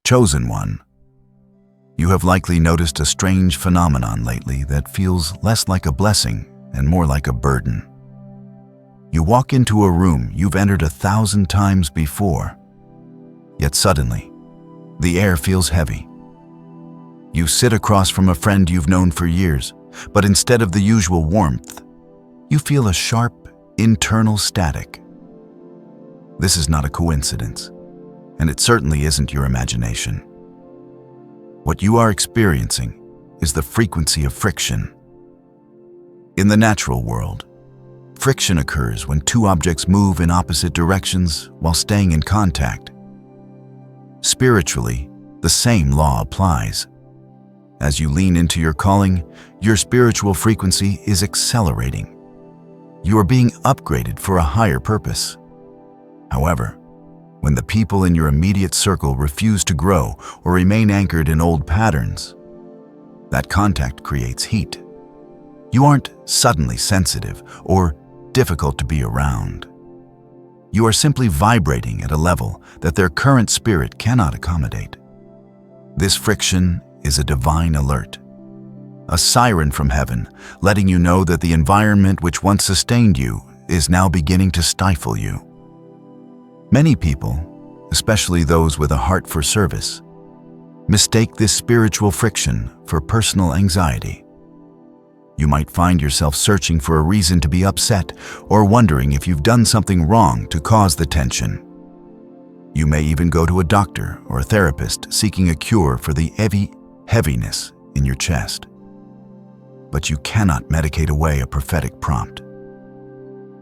Chosen one. You have likely noticed a strange phenomenon lately that feels less like a blessing and more like a burden. You walk into a room you've entered 1,000 times before, yet suddenly, the air feels heavy. You sit across from a friend you've known for years, but instead of the usual warmth, you feel a sharp, internal static. This is not a coincidence, and it certainly isn't your imagination. What you are experiencing is the frequency of friction. In the natural world, friction occurs when two objects move in opposite directions while staying in contact. Spiritually, the same law applies. As you lean into your calling, your spiritual frequency is accelerating. You are being upgraded for a higher purpose. However, when the people in your immediate circle refuse to grow or remain anchored in old patterns, that contact creates heat. You aren't suddenly sensitive or difficult to be around. You are simply vibrating at a level that their current spirit cannot accommodate. This friction is a divine alert, a siren from heaven letting you know that the environment which once sustained you is now beginning to stifle you. Many people, especially those with a heart for service, mistake this spiritual friction for personal anxiety. You might find yourself searching for a reason to be upset or wondering if you've done something wrong to cause the tension. You may even go to a doctor or a therapist seeking a cure for the heaviness in your chest. But you cannot medicate away a prophetic prompt.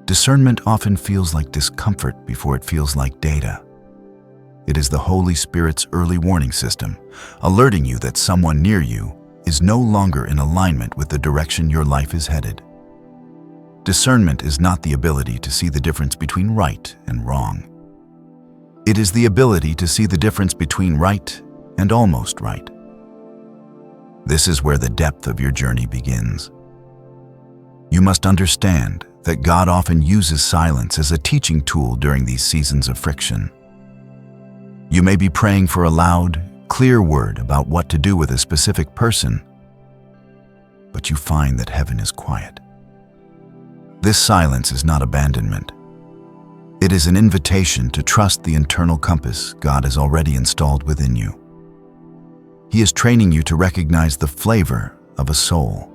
Discernment often feels like discomfort before it feels like data. It is the Holy Spirit's early warning system, alerting you that someone near you is no longer in alignment with the direction your life is headed. Discernment is not the ability to see the difference between right and wrong. It is the ability to see the difference between right and almost right. This is where the depth of your journey begins. You must understand that God often uses silence as a teaching tool during these seasons of friction. You may be praying for a loud, clear word about what to do with a specific person, but you find that heaven is quiet. This silence is not abandonment. It is an invitation to trust the internal compass God has already installed within you. He is training you to recognize the flavor of a soul.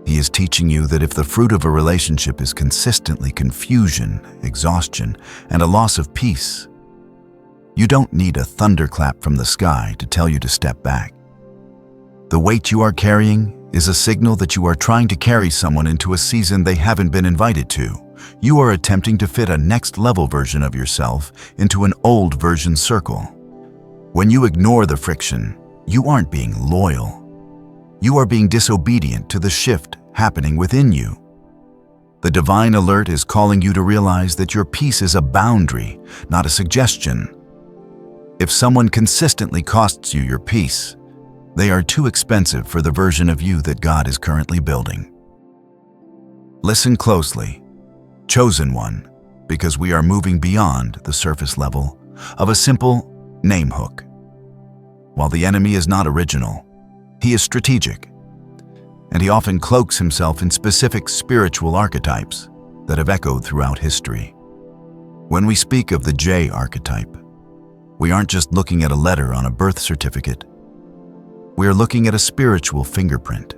He is teaching you that if the fruit of a relationship is consistently confusion, exhaustion, and a loss of peace, you don't need a thunderclap from the sky to tell you to step back. The weight you are carrying is a signal that you are trying to carry someone into a season they haven't been invited to. You are attempting to fit a next-level version of yourself into an old version circle. When you ignore the friction, you aren't being loyal. You are being disobedient to the shift happening within you. The divine alert is calling you to realize that your peace is a boundary, not a suggestion. If someone consistently costs you your peace, they are too expensive for the version of you that God is currently building. Listen closely, chosen one, because we are moving beyond the surface level of a simple name hook. While the enemy is not original, he is strategic, and he often cloaks himself in specific spiritual archetypes that have echoed throughout history. When we speak of the J archetype, we aren't just looking at a letter on a birth certificate. We are looking at a spiritual fingerprint.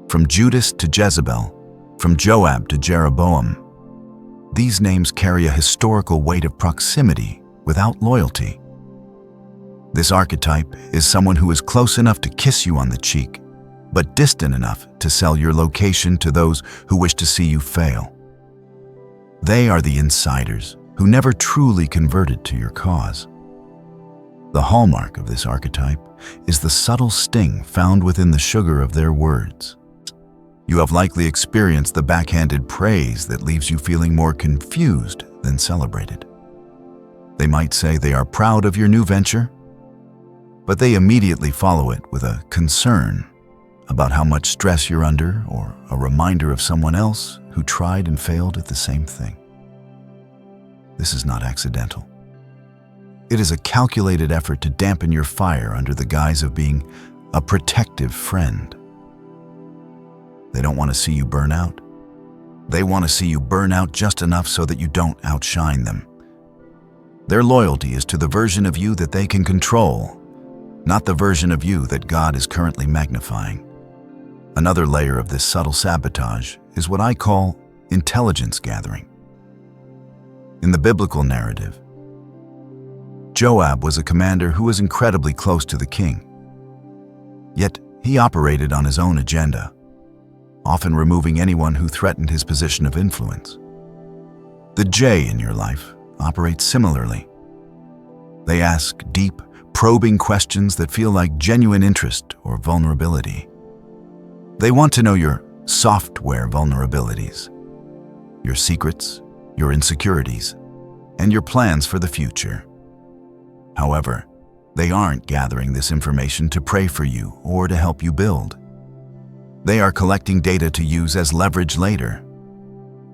From Judas to Jezebel, from Joab to Jeroboam, these names carry a historical weight of proximity without loyalty. This archetype is someone who is close enough to kiss you on the cheek, but distant enough to sell your location to those who wish to see you fail. They are the insiders who never truly converted to your cause. The hallmark of this archetype is the subtle sting found within the sugar of their words. You have likely experienced the backhanded praise that leaves you feeling more confused than celebrated. They might say they are proud of your new venture, but they immediately follow it with a concern about how much stress you're under or a reminder of someone else who tried and failed at the same thing. This is not accidental. It is a calculated effort to dampen your fire under the guise of being a protective friend. They don't want to see you burn out. They want to see you burn out just enough so that you don't outshine them. Their loyalty is to the version of you that they can control, not the version of you that God is currently magnifying. Another layer of this subtle sabotage is what I call intelligence gathering. In the biblical narrative, Joab was a commander who was incredibly close to the king. Yet he operated on his own agenda, often removing anyone who threatened his position of influence. The J in your life operates similarly. They ask deep, probing questions that feel like genuine interest or vulnerability. They want to know your software vulnerabilities, your secrets, your insecurities, and your plans for the future. However, they aren't gathering this information to pray for you or to help you build. They are collecting data to use as leverage later.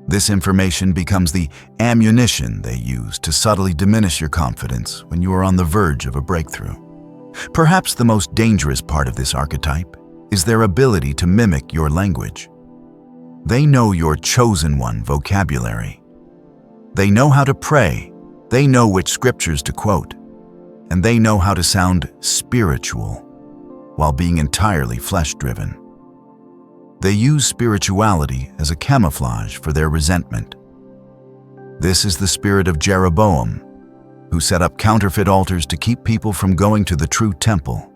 This information becomes the ammunition they use to subtly diminish your confidence when you are on the verge of a breakthrough. Perhaps the most dangerous part of this archetype is their ability to mimic your language. They know your chosen one vocabulary. They know how to pray, they know which scriptures to quote, and they know how to sound spiritual while being entirely flesh-driven. They use spirituality as a camouflage for their resentment. This is the spirit of Jeroboam, who set up counterfeit altars to keep people from going to the true temple.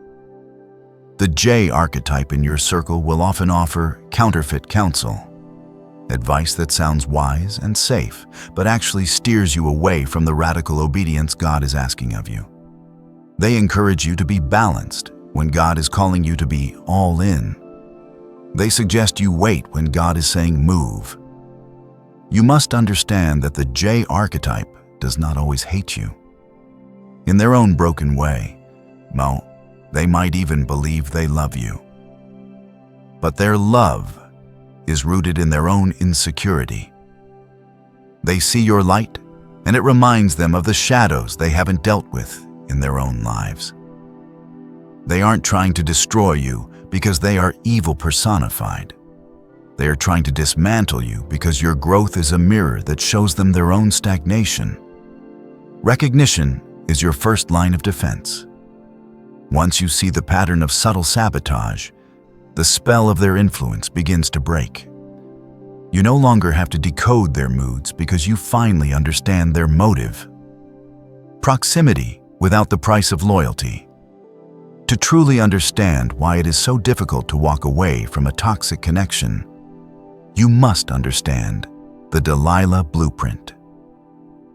The J archetype in your circle will often offer counterfeit counsel, advice that sounds wise and safe, but actually steers you away from the radical obedience God is asking of you. They encourage you to be balanced when God is calling you to be all in. They suggest you wait when God is saying move. You must understand that the J archetype does not always hate you. In their own broken way, they might even believe they love you. But their love is rooted in their own insecurity. They see your light, and it reminds them of the shadows they haven't dealt with in their own lives. They aren't trying to destroy you because they are evil personified. They are trying to dismantle you because your growth is a mirror that shows them their own stagnation. Recognition is your first line of defense. Once you see the pattern of subtle sabotage, the spell of their influence begins to break. You no longer have to decode their moods because you finally understand their motive. Proximity without the price of loyalty. To truly understand why it is so difficult to walk away from a toxic connection, you must understand the Delilah Blueprint.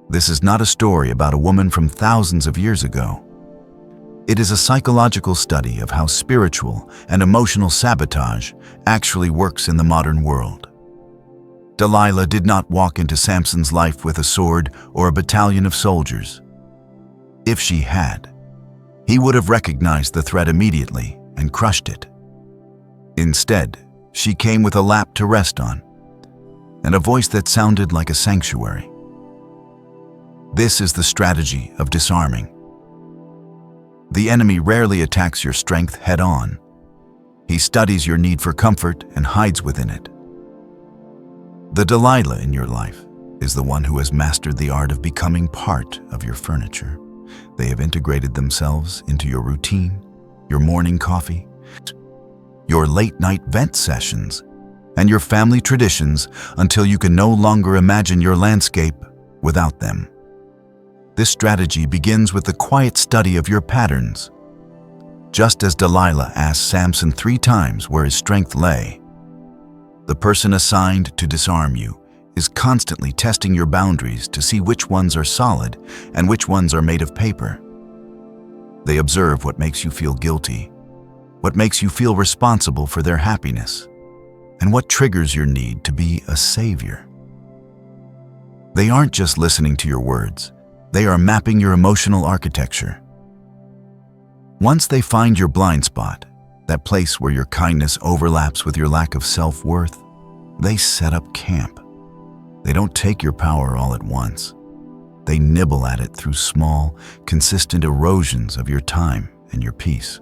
This is not a story about a woman from thousands of years ago. It is a psychological study of how spiritual and emotional sabotage actually works in the modern world. Delilah did not walk into Samson's life with a sword or a battalion of soldiers. If she had, he would have recognized the threat immediately and crushed it. Instead, she came with a lap to rest on, and a voice that sounded like a sanctuary. This is the strategy of disarming. The enemy rarely attacks your strength head-on. He studies your need for comfort and hides within it. The Delilah in your life is the one who has mastered the art of becoming part of your furniture. They have integrated themselves into your routine, your morning coffee, your late-night vent sessions, and your family traditions until you can no longer imagine your landscape without them. This strategy begins with the quiet study of your patterns. Just as Delilah asked Samson 3 times where his strength lay, the person assigned to disarm you is constantly testing your boundaries to see which ones are solid and which ones are made of paper. They observe what makes you feel guilty, what makes you feel responsible for their happiness, and what triggers your need to be a savior. They aren't just listening to your words, they are mapping your emotional architecture. Once they find your blind spot, that place where your kindness overlaps with your lack of self-worth, they set up camp. They don't take your power all at once. they nibble at it through small, consistent erosions of your time and your peace.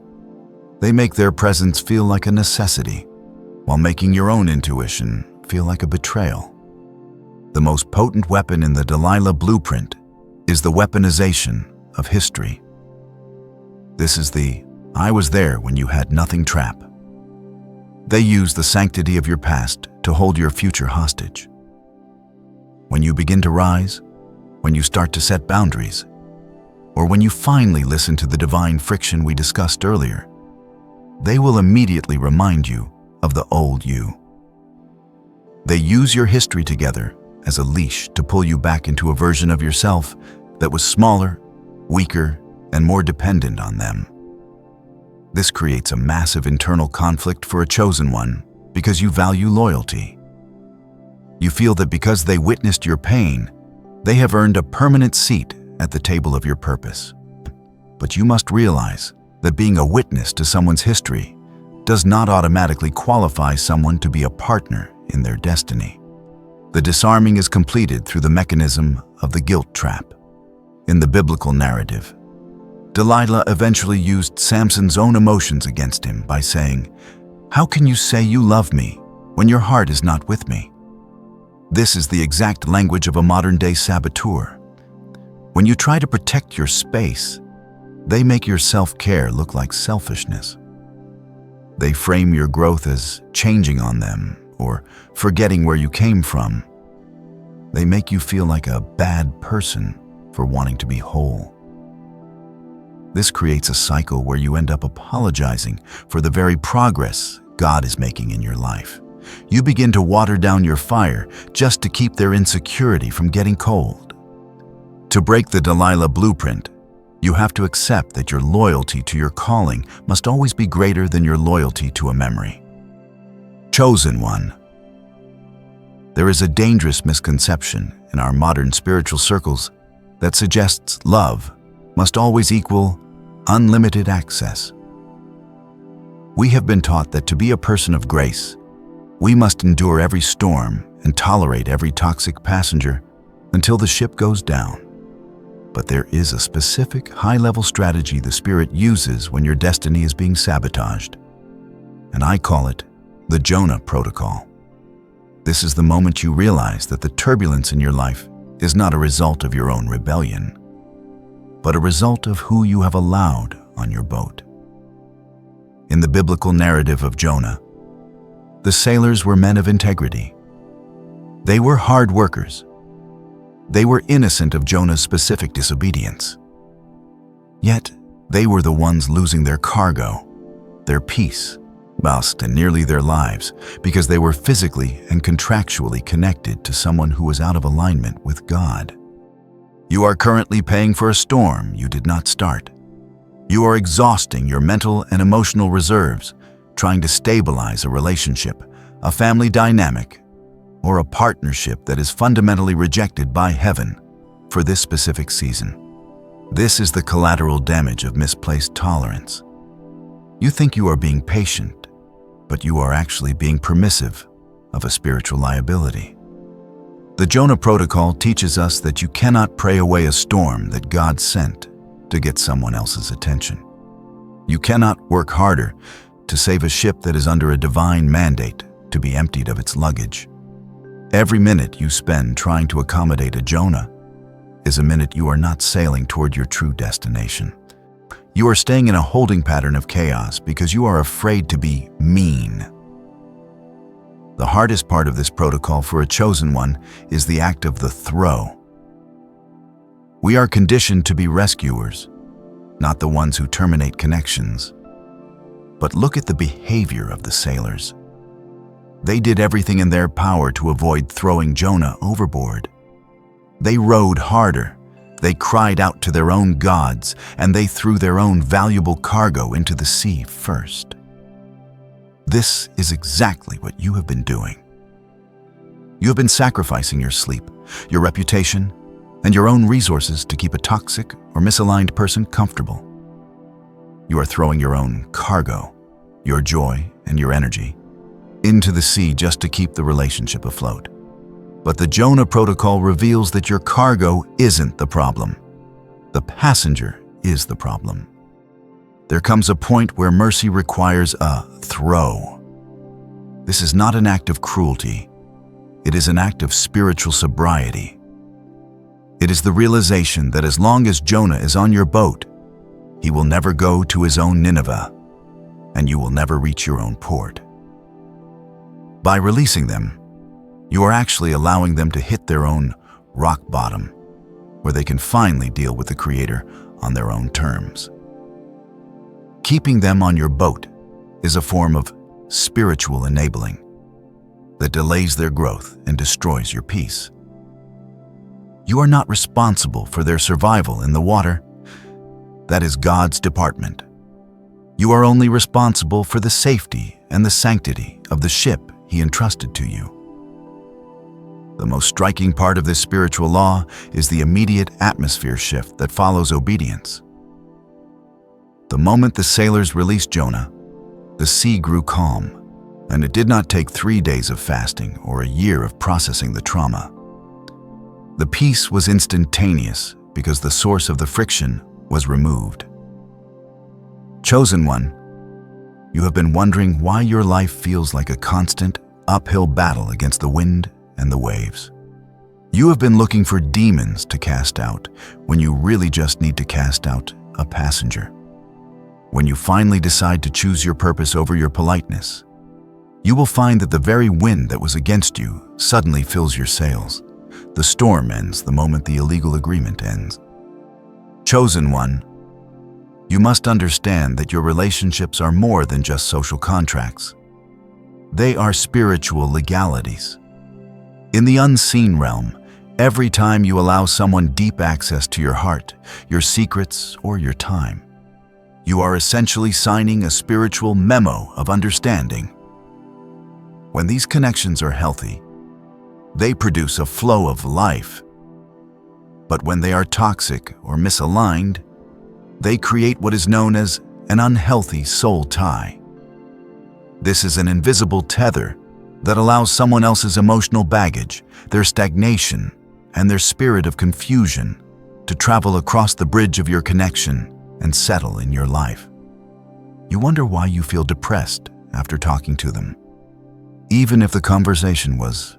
They make their presence feel like a necessity, while making your own intuition feel like a betrayal. The most potent weapon in the Delilah Blueprint is the weaponization of history. This is the "I was there when you had nothing" trap. They use the sanctity of your past to hold your future hostage. When you begin to rise, when you start to set boundaries, or when you finally listen to the divine friction we discussed earlier, they will immediately remind you of the old you. They use your history together as a leash to pull you back into a version of yourself that was smaller, weaker, and more dependent on them. This creates a massive internal conflict for a chosen one because you value loyalty. You feel that because they witnessed your pain, they have earned a permanent seat at the table of your purpose. But you must realize that being a witness to someone's history does not automatically qualify someone to be a partner in their destiny. The disarming is completed through the mechanism of the guilt trap. In the biblical narrative, Delilah eventually used Samson's own emotions against him by saying, "How can you say you love me when your heart is not with me?" This is the exact language of a modern-day saboteur. When you try to protect your space, they make your self-care look like selfishness. They frame your growth as changing on them or forgetting where you came from. They make you feel like a bad person for wanting to be whole. This creates a cycle where you end up apologizing for the very progress God is making in your life. You begin to water down your fire just to keep their insecurity from getting cold. To break the Delilah Blueprint, you have to accept that your loyalty to your calling must always be greater than your loyalty to a memory. Chosen one. There is a dangerous misconception in our modern spiritual circles that suggests love must always equal unlimited access. We have been taught that to be a person of grace, we must endure every storm and tolerate every toxic passenger until the ship goes down. But there is a specific high-level strategy the Spirit uses when your destiny is being sabotaged, and I call it the Jonah Protocol. This is the moment you realize that the turbulence in your life is not a result of your own rebellion, but a result of who you have allowed on your boat. In the biblical narrative of Jonah, the sailors were men of integrity. They were hard workers. They were innocent of Jonah's specific disobedience. Yet, they were the ones losing their cargo, their peace, and nearly their lives because they were physically and contractually connected to someone who was out of alignment with God. You are currently paying for a storm you did not start. You are exhausting your mental and emotional reserves trying to stabilize a relationship, a family dynamic, or a partnership that is fundamentally rejected by heaven for this specific season. This is the collateral damage of misplaced tolerance. You think you are being patient, but you are actually being permissive of a spiritual liability. The Jonah Protocol teaches us that you cannot pray away a storm that God sent to get someone else's attention. You cannot work harder to save a ship that is under a divine mandate to be emptied of its luggage. Every minute you spend trying to accommodate a Jonah is a minute you are not sailing toward your true destination. You are staying in a holding pattern of chaos because you are afraid to be mean. The hardest part of this protocol for a chosen one is the act of the throw. We are conditioned to be rescuers, not the ones who terminate connections. But look at the behavior of the sailors. They did everything in their power to avoid throwing Jonah overboard. They rowed harder, they cried out to their own gods, and they threw their own valuable cargo into the sea first. This is exactly what you have been doing. You have been sacrificing your sleep, your reputation, and your own resources to keep a toxic or misaligned person comfortable. You are throwing your own cargo, your joy and your energy, into the sea just to keep the relationship afloat. But the Jonah Protocol reveals that your cargo isn't the problem. The passenger is the problem. There comes a point where mercy requires a throw. This is not an act of cruelty. It is an act of spiritual sobriety. It is the realization that as long as Jonah is on your boat, he will never go to his own Nineveh, and you will never reach your own port. By releasing them, you are actually allowing them to hit their own rock bottom, where they can finally deal with the Creator on their own terms. Keeping them on your boat is a form of spiritual enabling that delays their growth and destroys your peace. You are not responsible for their survival in the water. That is God's department. You are only responsible for the safety and the sanctity of the ship He entrusted to you. The most striking part of this spiritual law is the immediate atmosphere shift that follows obedience. The moment the sailors released Jonah, the sea grew calm, and it did not take 3 days of fasting or a year of processing the trauma. The peace was instantaneous because the source of the friction was removed. Chosen one, you have been wondering why your life feels like a constant, uphill battle against the wind and the waves. You have been looking for demons to cast out when you really just need to cast out a passenger. When you finally decide to choose your purpose over your politeness, you will find that the very wind that was against you suddenly fills your sails. The storm ends the moment the illegal agreement ends. Chosen one, you must understand that your relationships are more than just social contracts. They are spiritual legalities. In the unseen realm, every time you allow someone deep access to your heart, your secrets, or your time, you are essentially signing a spiritual memo of understanding. When these connections are healthy, they produce a flow of life. But when they are toxic or misaligned, they create what is known as an unhealthy soul tie. This is an invisible tether that allows someone else's emotional baggage, their stagnation, and their spirit of confusion to travel across the bridge of your connection and settle in your life. You wonder why you feel depressed after talking to them, even if the conversation was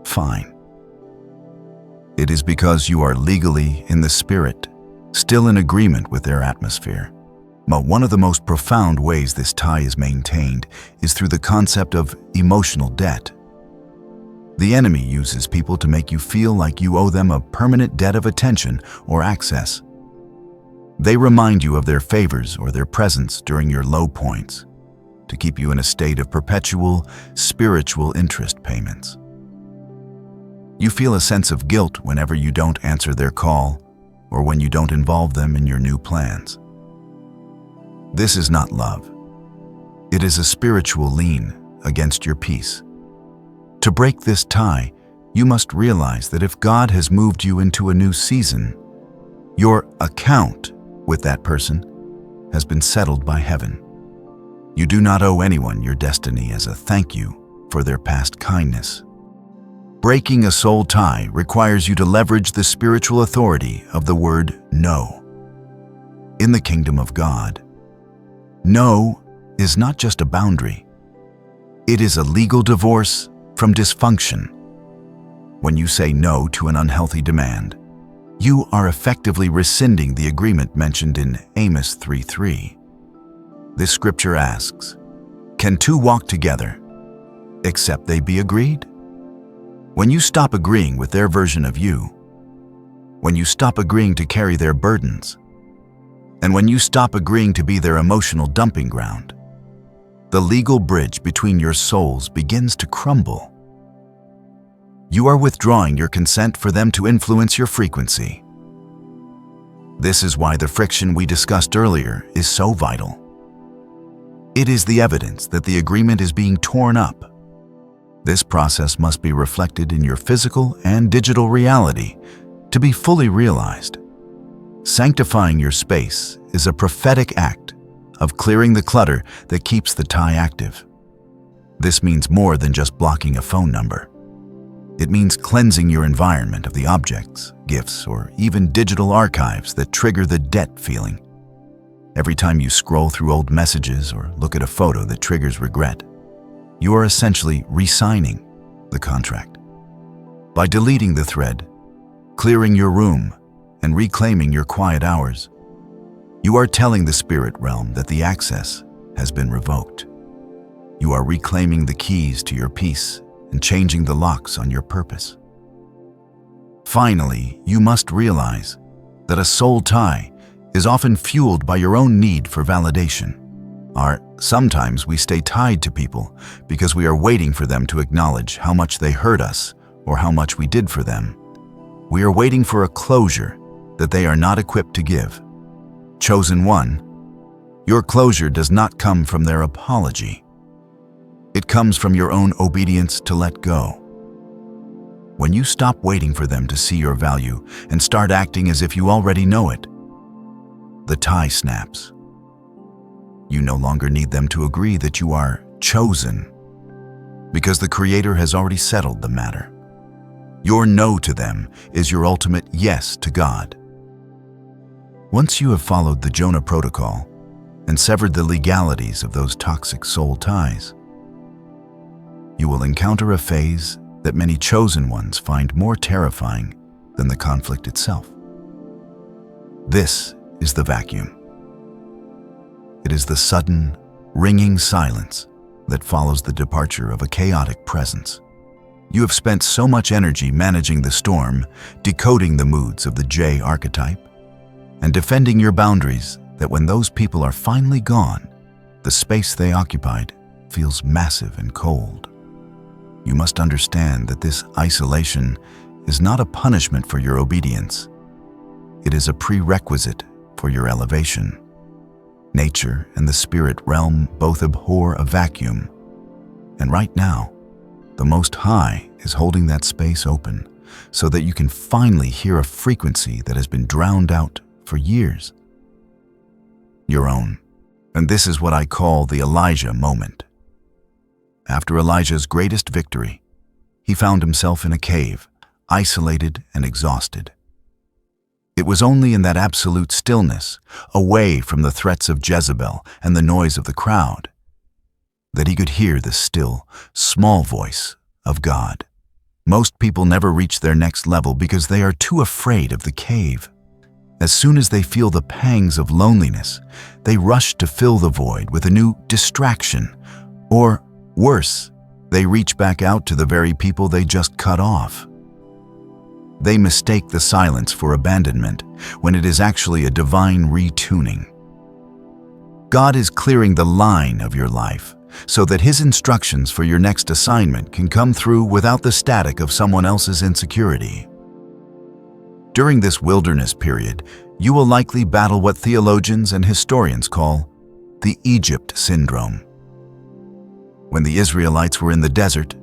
fine. It is because you are legally in the spirit, still in agreement with their atmosphere. But one of the most profound ways this tie is maintained is through the concept of emotional debt. The enemy uses people to make you feel like you owe them a permanent debt of attention or access. They remind you of their favors or their presence during your low points to keep you in a state of perpetual spiritual interest payments. You feel a sense of guilt whenever you don't answer their call or when you don't involve them in your new plans. This is not love. It is a spiritual lien against your peace. To break this tie, you must realize that if God has moved you into a new season, your account with that person has been settled by heaven. You do not owe anyone your destiny as a thank you for their past kindness. Breaking a soul tie requires you to leverage the spiritual authority of the word no. In the kingdom of God, no is not just a boundary. It is a legal divorce from dysfunction. When you say no to an unhealthy demand, you are effectively rescinding the agreement mentioned in Amos 3:3. This scripture asks, "Can two walk together except they be agreed?" When you stop agreeing with their version of you, when you stop agreeing to carry their burdens, and when you stop agreeing to be their emotional dumping ground, the legal bridge between your souls begins to crumble. You are withdrawing your consent for them to influence your frequency. This is why the friction we discussed earlier is so vital. It is the evidence that the agreement is being torn up. This process must be reflected in your physical and digital reality to be fully realized. Sanctifying your space is a prophetic act of clearing the clutter that keeps the tie active. This means more than just blocking a phone number. It means cleansing your environment of the objects, gifts, or even digital archives that trigger the debt feeling. Every time you scroll through old messages or look at a photo that triggers regret, you are essentially re-signing the contract. By deleting the thread, clearing your room, and reclaiming your quiet hours, you are telling the spirit realm that the access has been revoked. You are reclaiming the keys to your peace and changing the locks on your purpose. Finally, you must realize that a soul tie is often fueled by your own need for validation. Sometimes we stay tied to people because we are waiting for them to acknowledge how much they hurt us or how much we did for them. We are waiting for a closure that they are not equipped to give. Chosen one, your closure does not come from their apology. It comes from your own obedience to let go. When you stop waiting for them to see your value and start acting as if you already know it, the tie snaps. You no longer need them to agree that you are chosen, because the Creator has already settled the matter. Your no to them is your ultimate yes to God. Once you have followed the Jonah Protocol and severed the legalities of those toxic soul ties, you will encounter a phase that many chosen ones find more terrifying than the conflict itself. This is the vacuum. It is the sudden, ringing silence that follows the departure of a chaotic presence. You have spent so much energy managing the storm, decoding the moods of the J archetype, and defending your boundaries that when those people are finally gone, the space they occupied feels massive and cold. You must understand that this isolation is not a punishment for your obedience. It is a prerequisite for your elevation. Nature and the spirit realm both abhor a vacuum, and right now, the Most High is holding that space open so that you can finally hear a frequency that has been drowned out for years. Your own. And this is what I call the Elijah moment. After Elijah's greatest victory, he found himself in a cave, isolated and exhausted. It was only in that absolute stillness, away from the threats of Jezebel and the noise of the crowd, that he could hear the still, small voice of God. Most people never reach their next level because they are too afraid of the cave. As soon as they feel the pangs of loneliness, they rush to fill the void with a new distraction, or worse, they reach back out to the very people they just cut off. They mistake the silence for abandonment when it is actually a divine retuning. God is clearing the line of your life so that His instructions for your next assignment can come through without the static of someone else's insecurity. During this wilderness period, you will likely battle what theologians and historians call the Egypt syndrome. When the Israelites were in the desert,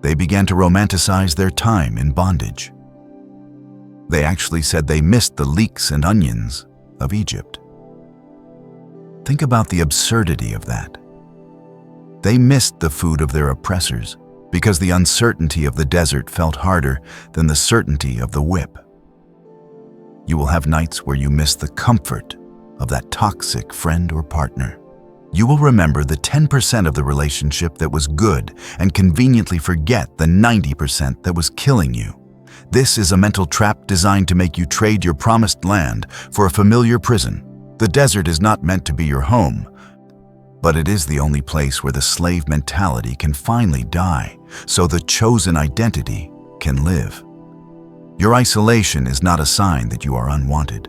they began to romanticize their time in bondage. They actually said they missed the leeks and onions of Egypt. Think about the absurdity of that. They missed the food of their oppressors because the uncertainty of the desert felt harder than the certainty of the whip. You will have nights where you miss the comfort of that toxic friend or partner. You will remember the 10% of the relationship that was good and conveniently forget the 90% that was killing you. This is a mental trap designed to make you trade your promised land for a familiar prison. The desert is not meant to be your home, but it is the only place where the slave mentality can finally die, so the chosen identity can live. Your isolation is not a sign that you are unwanted.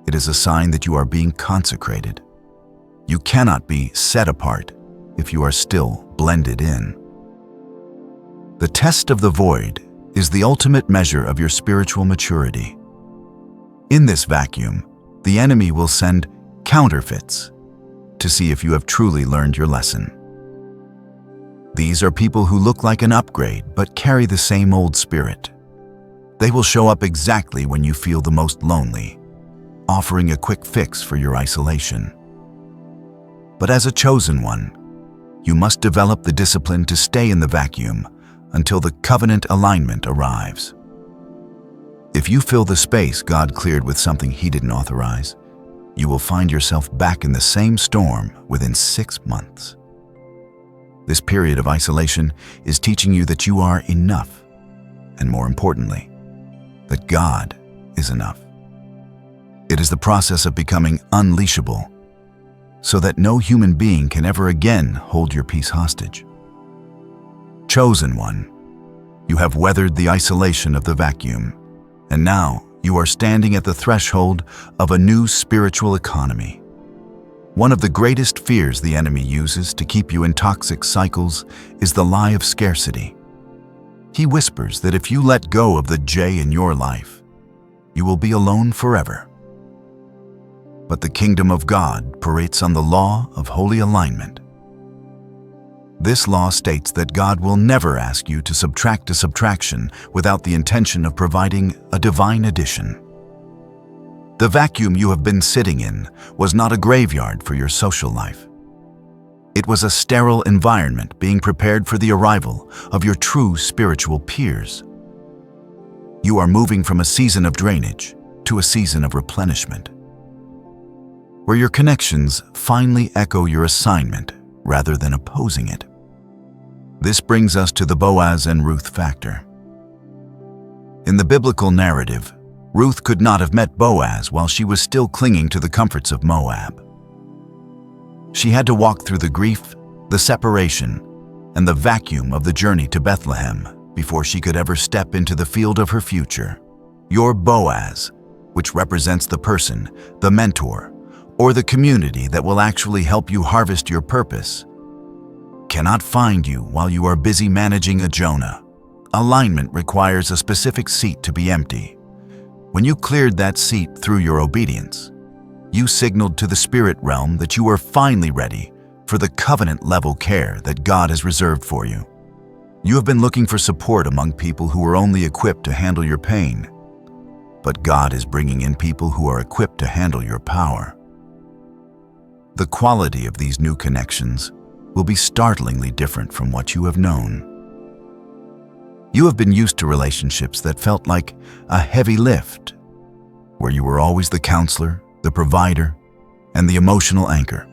It is a sign that you are being consecrated. You cannot be set apart if you are still blended in. The test of the void is the ultimate measure of your spiritual maturity. In this vacuum, the enemy will send counterfeits to see if you have truly learned your lesson. These are people who look like an upgrade but carry the same old spirit. They will show up exactly when you feel the most lonely, offering a quick fix for your isolation. But as a chosen one, you must develop the discipline to stay in the vacuum until the covenant alignment arrives. If you fill the space God cleared with something He didn't authorize, you will find yourself back in the same storm within 6 months. This period of isolation is teaching you that you are enough, and more importantly, that God is enough. It is the process of becoming unleashable, so that no human being can ever again hold your peace hostage. Chosen one, you have weathered the isolation of the vacuum, and now you are standing at the threshold of a new spiritual economy. One of the greatest fears the enemy uses to keep you in toxic cycles is the lie of scarcity. He whispers that if you let go of the J in your life, you will be alone forever. But the kingdom of God operates on the law of holy alignment. This law states that God will never ask you to subtract a subtraction without the intention of providing a divine addition. The vacuum you have been sitting in was not a graveyard for your social life. It was a sterile environment being prepared for the arrival of your true spiritual peers. You are moving from a season of drainage to a season of replenishment, where your connections finally echo your assignment rather than opposing it. This brings us to the Boaz and Ruth factor. In the biblical narrative, Ruth could not have met Boaz while she was still clinging to the comforts of Moab. She had to walk through the grief, the separation, and the vacuum of the journey to Bethlehem before she could ever step into the field of her future. Your Boaz, which represents the person, the mentor, or the community that will actually help you harvest your purpose, cannot find you while you are busy managing a Jonah. Alignment requires a specific seat to be empty. When you cleared that seat through your obedience, you signaled to the spirit realm that you are finally ready for the covenant-level care that God has reserved for you. You have been looking for support among people who are only equipped to handle your pain, but God is bringing in people who are equipped to handle your power. The quality of these new connections will be startlingly different from what you have known. You have been used to relationships that felt like a heavy lift, where you were always the counselor, the provider, and the emotional anchor.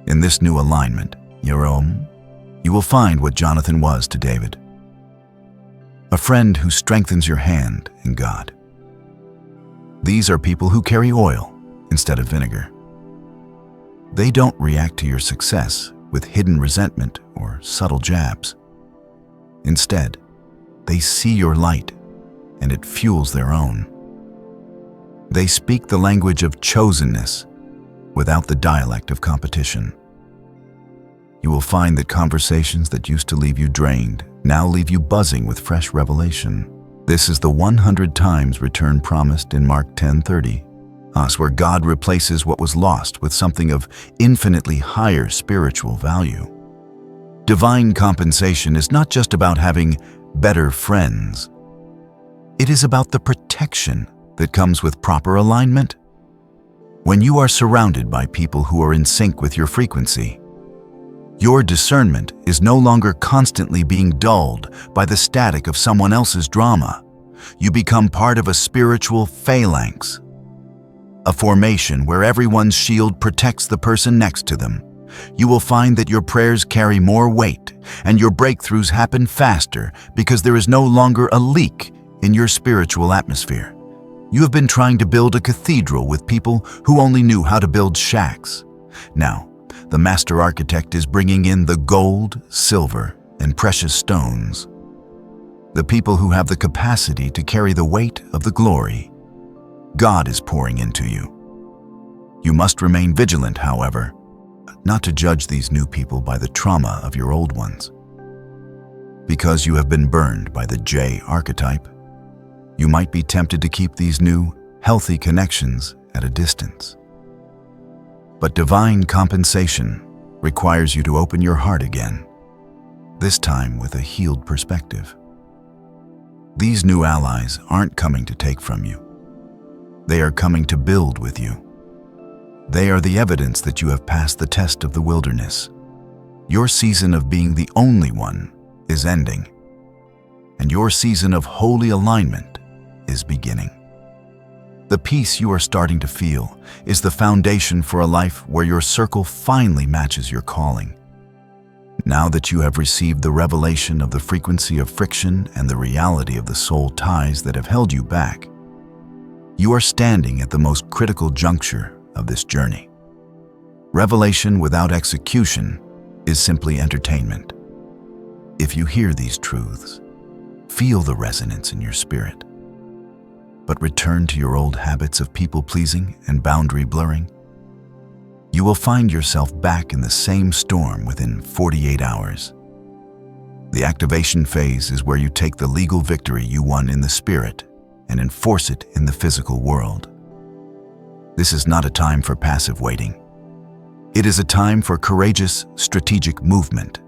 In this new alignment, you will find what Jonathan was to David, a friend who strengthens your hand in God. These are people who carry oil instead of vinegar. They don't react to your success with hidden resentment or subtle jabs. Instead, they see your light, and it fuels their own. They speak the language of chosenness without the dialect of competition. You will find that conversations that used to leave you drained now leave you buzzing with fresh revelation. This is the 100 times return promised in Mark 10:30. Where God replaces what was lost with something of infinitely higher spiritual value. Divine compensation is not just about having better friends. It is about the protection that comes with proper alignment. When you are surrounded by people who are in sync with your frequency, your discernment is no longer constantly being dulled by the static of someone else's drama. You become part of a spiritual phalanx, a formation where everyone's shield protects the person next to them. You will find that your prayers carry more weight and your breakthroughs happen faster because there is no longer a leak in your spiritual atmosphere. You have been trying to build a cathedral with people who only knew how to build shacks. Now, the master architect is bringing in the gold, silver, and precious stones. The people who have the capacity to carry the weight of the glory God is pouring into you. You must remain vigilant, however, not to judge these new people by the trauma of your old ones. Because you have been burned by the J archetype, you might be tempted to keep these new, healthy connections at a distance. But divine compensation requires you to open your heart again, this time with a healed perspective. These new allies aren't coming to take from you. They are coming to build with you. They are the evidence that you have passed the test of the wilderness. Your season of being the only one is ending, and your season of holy alignment is beginning. The peace you are starting to feel is the foundation for a life where your circle finally matches your calling. Now that you have received the revelation of the frequency of friction and the reality of the soul ties that have held you back, you are standing at the most critical juncture of this journey. Revelation without execution is simply entertainment. If you hear these truths, feel the resonance in your spirit, but return to your old habits of people-pleasing and boundary blurring, you will find yourself back in the same storm within 48 hours. The activation phase is where you take the legal victory you won in the spirit and enforce it in the physical world. This is not a time for passive waiting. It is a time for courageous, strategic movement.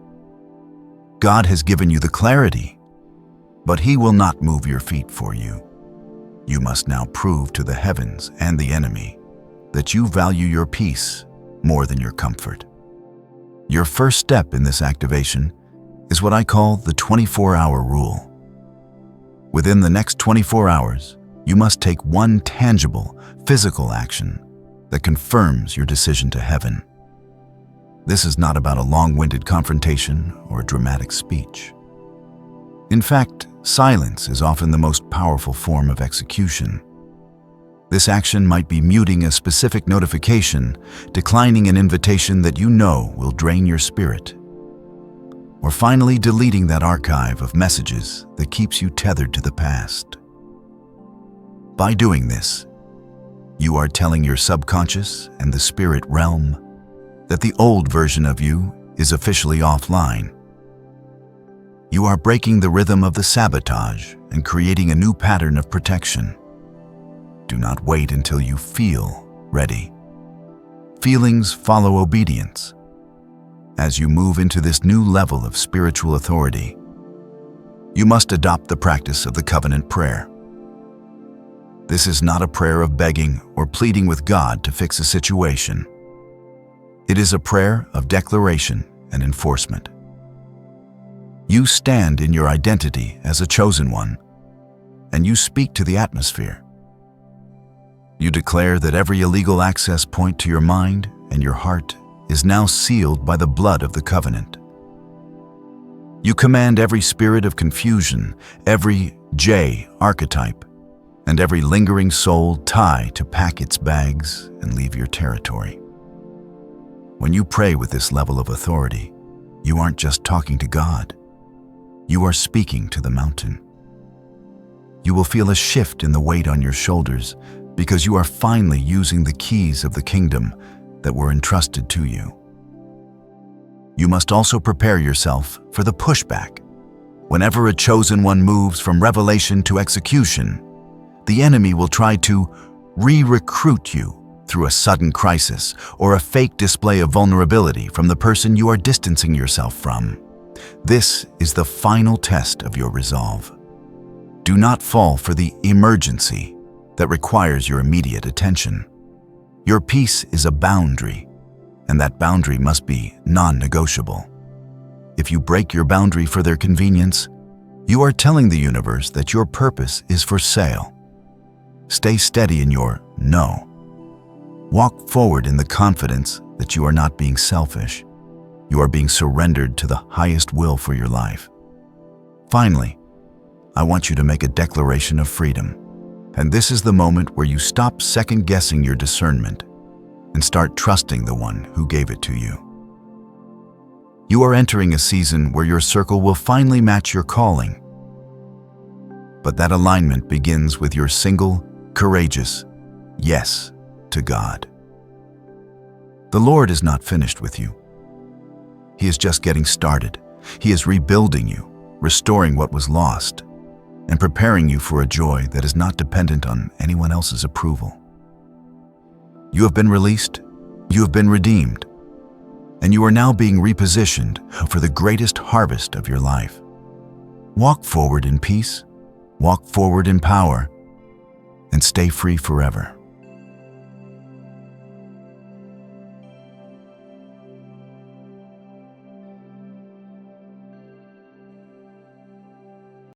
God has given you the clarity, but He will not move your feet for you. You must now prove to the heavens and the enemy that you value your peace more than your comfort. Your first step in this activation is what I call the 24-hour rule. Within the next 24 hours, you must take one tangible, physical action that confirms your decision to heaven. This is not about a long-winded confrontation or a dramatic speech. In fact, silence is often the most powerful form of execution. This action might be muting a specific notification, declining an invitation that you know will drain your spirit, or finally deleting that archive of messages that keeps you tethered to the past. By doing this, you are telling your subconscious and the spirit realm that the old version of you is officially offline. You are breaking the rhythm of the sabotage and creating a new pattern of protection. Do not wait until you feel ready. Feelings follow obedience. As you move into this new level of spiritual authority, you must adopt the practice of the covenant prayer. This is not a prayer of begging or pleading with God to fix a situation. It is a prayer of declaration and enforcement. You stand in your identity as a chosen one, and you speak to the atmosphere. You declare that every illegal access point to your mind and your heart is now sealed by the blood of the covenant. You command every spirit of confusion, every archetype, and every lingering soul tie to pack its bags and leave your territory. When you pray with this level of authority, you aren't just talking to God. You are speaking to the mountain. You will feel a shift in the weight on your shoulders because you are finally using the keys of the kingdom that were entrusted to you. You must also prepare yourself for the pushback. Whenever a chosen one moves from revelation to execution, the enemy will try to re-recruit you through a sudden crisis or a fake display of vulnerability from the person you are distancing yourself from. This is the final test of your resolve. Do not fall for the emergency that requires your immediate attention. Your peace is a boundary, and that boundary must be non-negotiable. If you break your boundary for their convenience, you are telling the universe that your purpose is for sale. Stay steady in your no. Walk forward in the confidence that you are not being selfish. You are being surrendered to the highest will for your life. Finally, I want you to make a declaration of freedom. And this is the moment where you stop second-guessing your discernment and start trusting the one who gave it to you. You are entering a season where your circle will finally match your calling. But that alignment begins with your single, courageous yes to God. The Lord is not finished with you. He is just getting started. He is rebuilding you, restoring what was lost, and preparing you for a joy that is not dependent on anyone else's approval. You have been released, you have been redeemed, and you are now being repositioned for the greatest harvest of your life. Walk forward in peace, walk forward in power, and stay free forever.